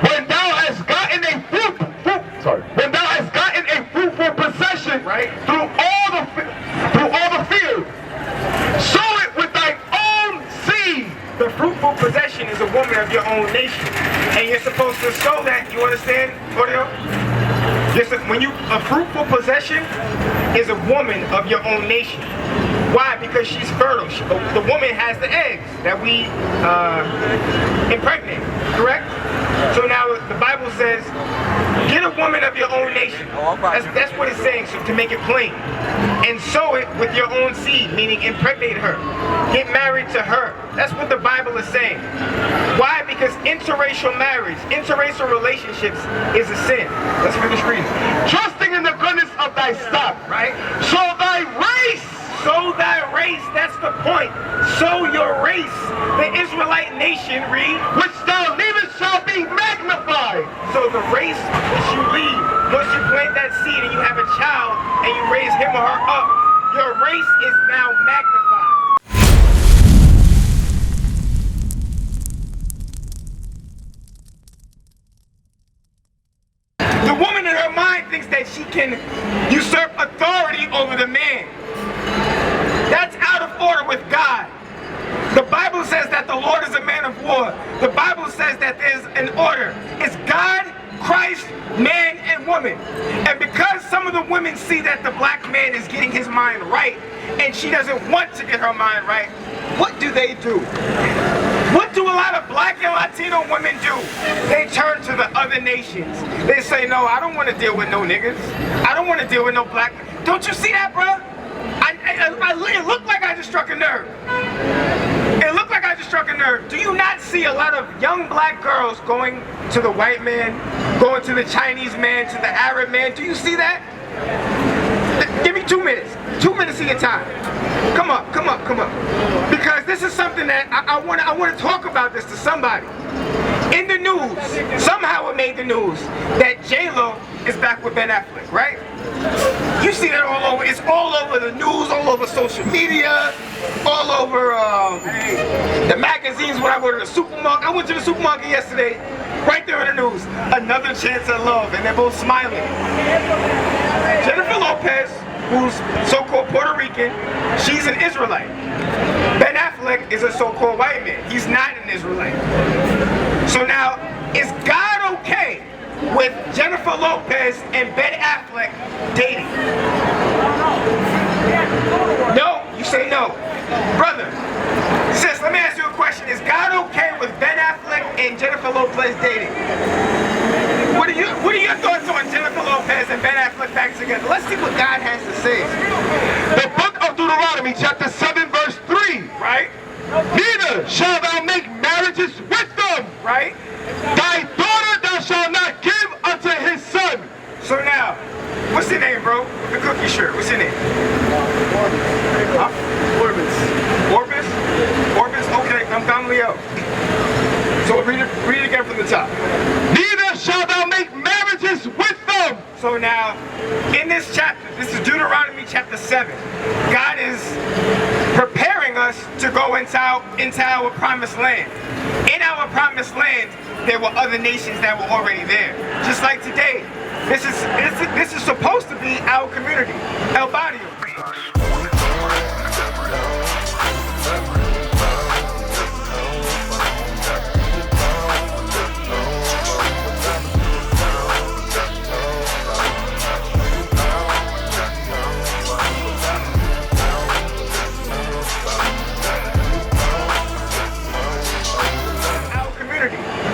when thou hast gotten a fruitful possession, right, through all the field, sow it with thy own seed. The fruitful possession is a woman of your own nation, and you're supposed to sow that. You understand, Audio? A fruitful possession is a woman of your own nation. Why? Because she's fertile. The woman has the eggs that we impregnate, correct? So now the Bible says, get a woman of your own nation. That's what it's saying, so to make it plain. And sow it with your own seed, meaning impregnate her. Get married to her. That's what the Bible is saying. Why? Because interracial marriage, interracial relationships is a sin. Let's finish reading. Trusting in the goodness of thy stock, right? So thy race. Sow thy race, that's the point. Sow your race. The Israelite nation, read, which thou leavest shall be magnified. So the race which you leave, once you plant that seed and you have a child and you raise him or her up, your race is now magnified. The woman in her mind thinks that she can usurp authority over the man. That's out of order with God. The Bible says that the Lord is a man of war. The Bible says that there's an order. It's God, Christ, man, and woman. And because some of the women see that the black man is getting his mind right, and she doesn't want to get her mind right, what do? What do a lot of black and Latino women do? They turn to the other nations. They say, no, I don't want to deal with no niggas. I don't want to deal with no black. Don't you see that, bro? It looked like I just struck a nerve. It looked like I just struck a nerve. Do you not see a lot of young black girls going to the white man, going to the Chinese man, to the Arab man? Do you see that? Give me 2 minutes. 2 minutes of your time. Come up. Because this is something that I want to talk about this to somebody. In the news, somehow it made the news that J-Lo is back with Ben Affleck, right? You see that all over. It's all over the news, all over social media, all over the magazines when I go to the supermarket. I went to the supermarket yesterday, right there in the news. Another chance at love, and they're both smiling. Jennifer Lopez, who's so-called Puerto Rican, she's an Israelite. Ben Affleck is a so-called white man. He's not an Israelite. So now, is God okay with Jennifer Lopez and Ben Affleck dating? No? You say no. Brother, sis, let me ask you a question. Is God okay with Ben Affleck and Jennifer Lopez dating? What are your thoughts on Jennifer Lopez and Ben Affleck back together? Let's see what God has to say. The book of Deuteronomy, chapter 7, verse 3. Right? Neither shalt thou make marriages with them. Right? Thy daughter thou shalt not give unto his son. So now, what's your name, bro? The cookie shirt. What's your name? Huh? Orbis? Okay, I'm Leo. So read it again from the top. Neither shalt thou make marriages with them. So now, in this chapter, this is Deuteronomy chapter 7. God is preparing us to go into our promised land. In our promised land, there were other nations that were already there. Just like today, this is supposed to be our community, El Barrio.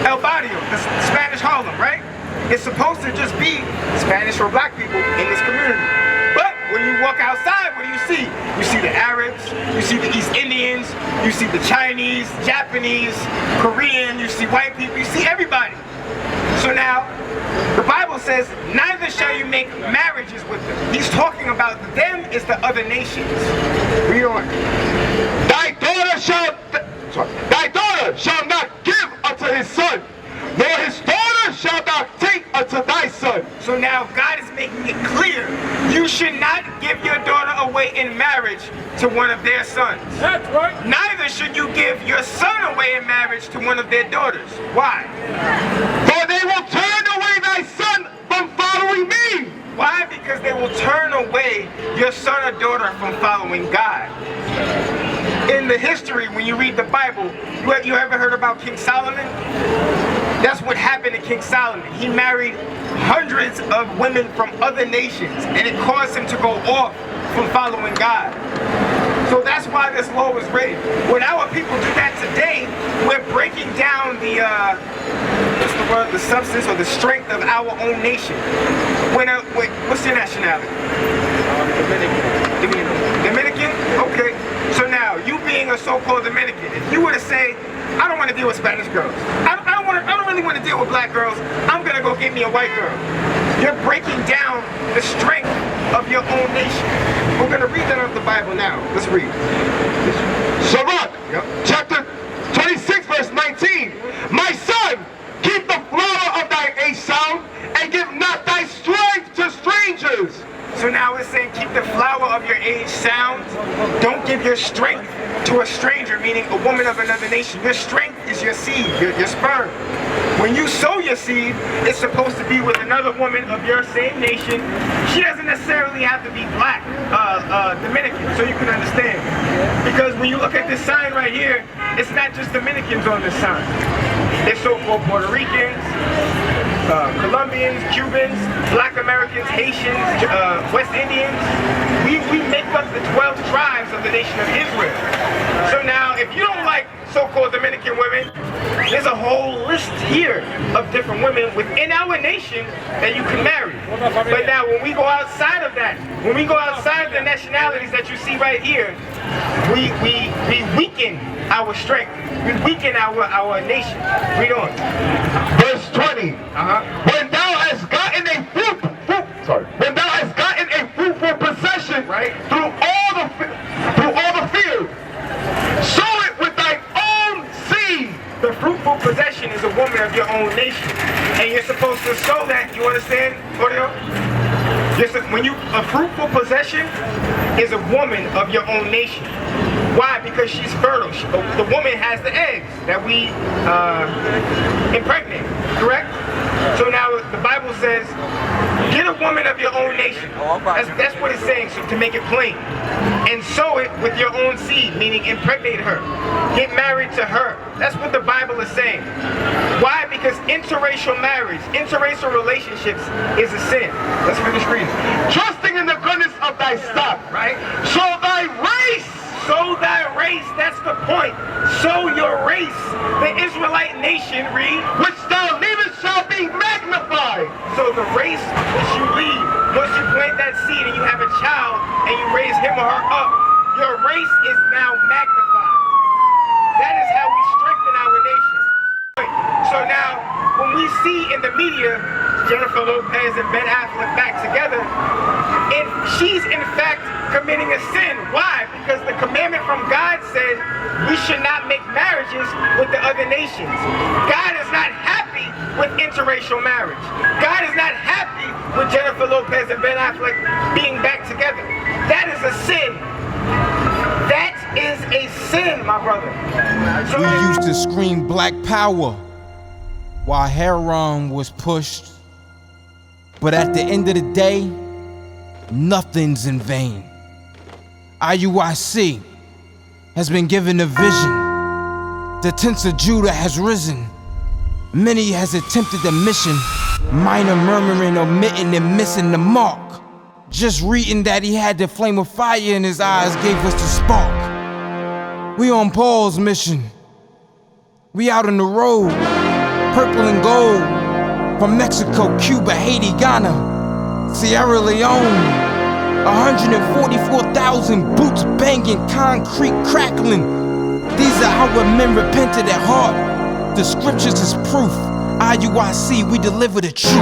El Barrio, the Spanish Harlem, right? It's supposed to just be Spanish or black people in this community. But when you walk outside, what do you see? You see the Arabs, you see the East Indians, you see the Chinese, Japanese, Korean, you see white people, you see everybody. So now, the Bible says, neither shall you make marriages with them. He's talking about them as the other nations. Read on. Thy daughter shall not give unto his son, nor his daughter shall thou take unto thy son. So now God is making it clear, you should not give your daughter away away in marriage to one of their sons. That's right. Neither should you give your son away in marriage to one of their daughters. Why? For they will turn away thy son from following me. Why? Because they will turn away your son or daughter from following God. In the history, when you read the Bible, you ever heard about King Solomon? That's what happened to King Solomon. He married hundreds of women from other nations, and it caused him to go off from following God. So that's why this law was written. When our people do that today, we're breaking down the the substance or the strength of our own nation. What's your nationality? Dominican? Okay. So now, you being a so-called Dominican, if you were to say, I don't want to deal with Spanish girls, I don't really want to deal with black girls, I'm going to go get me a white girl. You're breaking down the strength of your own nation. We're going to read that out of the Bible now. Let's read. Sirach, chapter 26, verse 19. My son, keep the flower of thy age sound, and give not thy strength to strangers. So now it's saying keep the flower of your age sound. Don't give your strength to a stranger, meaning a woman of another nation. Your strength is your seed, your sperm. When you sow your seed, it's supposed to be with another woman of your same nation. She doesn't necessarily have to be black, Dominican, so you can understand. Because when you look at this sign right here, it's not just Dominicans on this sign. It's so-called Puerto Ricans, Colombians, Cubans, Black Americans, Haitians, West Indians. We make up the 12 tribes of the nation of Israel. So now, if you don't like so-called Dominican women, there's a whole list here of different women within our nation that you can marry. But now, when we go outside of that, when we go outside of the nationalities that you see right here, we weaken our strength. We weaken our nation. Read on. Verse 20. When thou hast gotten a fruitful possession, right, through all the field, sow it with thy own seed. The fruitful possession is a woman of your own nation, and you're supposed to sow that. You understand, Audio? A fruitful possession is a woman of your own nation. Why? Because she's fertile. The woman has the eggs that we impregnate, correct? So now the Bible says, get a woman of your own nation. That's what it's saying, so to make it plain. And sow it with your own seed, meaning impregnate her. Get married to her. That's what the Bible is saying. Why? Because interracial marriage, interracial relationships is a sin. Let's finish reading. Trusting in the goodness of thy stock, right? Sow thy race. Sow thy race, that's the point. Sow your race. The Israelite nation, read, which thou leavest shall be magnified. So the race which you leave, once you plant that seed and you have a child and you raise him or her up, your race is now magnified. That is how we strengthen our nation. So now, when we see in the media Jennifer Lopez and Ben Affleck back together, if she's in fact committing a sin. Why? Because the commandment from God said we should not make marriages with the other nations. God is not happy with interracial marriage. God is not happy with Jennifer Lopez and Ben Affleck being back together. That is a sin. That is a sin, my brother. So we used to scream black power while heroin was pushed. But at the end of the day, nothing's in vain. IUIC has been given a vision. The tents of Judah has risen. Many has attempted the mission, minor murmuring, omitting, and missing the mark. Just reading that he had the flame of fire in his eyes gave us the spark. We on Paul's mission. We out on the road, purple and gold, from Mexico, Cuba, Haiti, Ghana, Sierra Leone. 144,000 boots banging, concrete crackling. These are our men repented at heart. The scriptures is proof. IUIC, we deliver the truth.